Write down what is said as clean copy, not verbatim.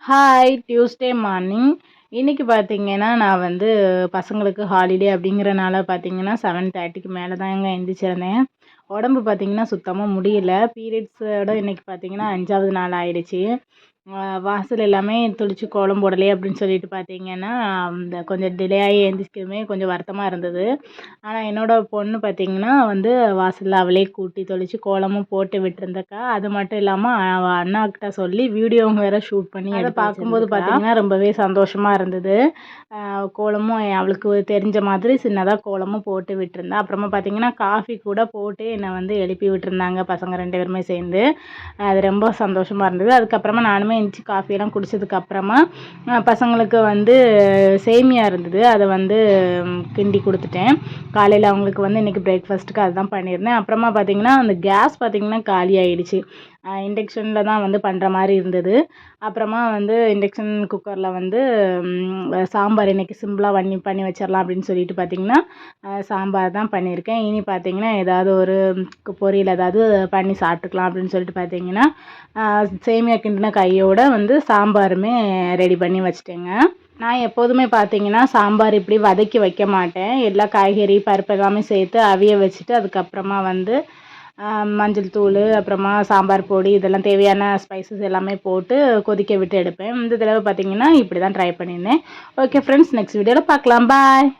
Hi Tuesday morning. இன்னைக்கு பார்த்தீங்கன்னா, நான் வந்து பசங்களுக்கு ஹாலிடே அப்படிங்கிறனால பார்த்தீங்கன்னா, 7:30க்கு மேல தாங்க எந்திரிச்சிருந்தேன். உடம்பு பார்த்தீங்கன்னா, சுத்தமா முடியல. பீரியட்ஸோட இன்னைக்கு பார்த்தீங்கன்னா, 5வது நாள் ஆயிடுச்சு. வாசல் எல்லாமே தெளிச்சு கோலம் போடலையே அப்படின்னு சொல்லிட்டு பார்த்தீங்கன்னா, இந்த கொஞ்சம் டிலே ஆகி எந்திரிச்சதுமே கொஞ்சம் வருத்தமா இருந்தது. ஆனா, என்னோட பொண்ணு பார்த்தீங்கன்னா வந்து வாசல்ல அவளே கூட்டி தெளிச்சு கோலமும் போட்டு விட்டுருந்துக்கா. அது மட்டும் இல்லாம அவ அண்ணாகிட்ட சொல்லி வீடியோவும் வேற ஷூட் பண்ணி அத பார்க்கும்போது பார்த்தீங்கன்னா, ரொம்பவே சந்தோஷமா இருந்தது. கோலமும் அவளுக்கு தெரிஞ்ச மாதிரி சின்னதா கோலமும் போட்டு விட்டுருந்தா. அப்புறமா பார்த்தீங்கன்னா, காஃபி கூட போட்டு என்னை வந்து எழுப்பி விட்டுருந்தாங்க பசங்க 2 பேருமே சேர்ந்து. அது ரொம்ப சந்தோஷமா இருந்தது. அதுக்கப்புறமா நானுமே எந்திரிச்சு காஃபியெல்லாம் குடிச்சதுக்கப்புறமா பசங்களுக்கு வந்து சேமியா இருந்தது. அதை வந்து கிண்டி கொடுத்துட்டேன். காலையில் அவங்களுக்கு வந்து இன்றைக்கி பிரேக்ஃபாஸ்ட்டுக்கு அதுதான் பண்ணியிருந்தேன். அப்புறமா பார்த்தீங்கன்னா, அந்த கேஸ் பார்த்தீங்கன்னா காலி ஆயிடுச்சு. இண்டக்ஷனில் தான் வந்து பண்ணுற மாதிரி இருந்தது. அப்புறமா வந்து இண்டக்ஷன் குக்கரில் வந்து சாம்பார் இன்றைக்கி சிம்பிளாக பண்ணி வச்சிடலாம் அப்படின்னு சொல்லிட்டு பார்த்தீங்கன்னா, சாம்பார் தான் பண்ணியிருக்கேன். இனி பார்த்தீங்கன்னா, ஏதாவது ஒரு பொரியல் ஏதாவது பண்ணி சாப்பிட்டுக்கலாம் அப்படின்னு சொல்லிட்டு பார்த்தீங்கன்னா, சேமியா கிண்டின கையோட வந்து சாம்பாருமே ரெடி பண்ணி வச்சுட்டேங்க. நான் எப்போதுமே பார்த்தீங்கன்னா, சாம்பார் இப்படி வதக்கி வைக்க மாட்டேன். எல்லா காய்கறி, பருப்பு எல்லாமே சேர்த்து அவிய வச்சுட்டு அதுக்கப்புறமா வந்து மஞ்சள் தூள், அப்புறமா சாம்பார் பொடி இதெல்லாம் தேவையான ஸ்பைசஸ் எல்லாமே போட்டு கொதிக்க விட்டு எடுப்பேன். இந்த தடவை பார்த்தீங்கன்னா, இப்படி தான் ட்ரை பண்ணியிருந்தேன். ஓகே ஃப்ரெண்ட்ஸ், நெக்ஸ்ட் வீடியோவில் பார்க்கலாம். பாய்.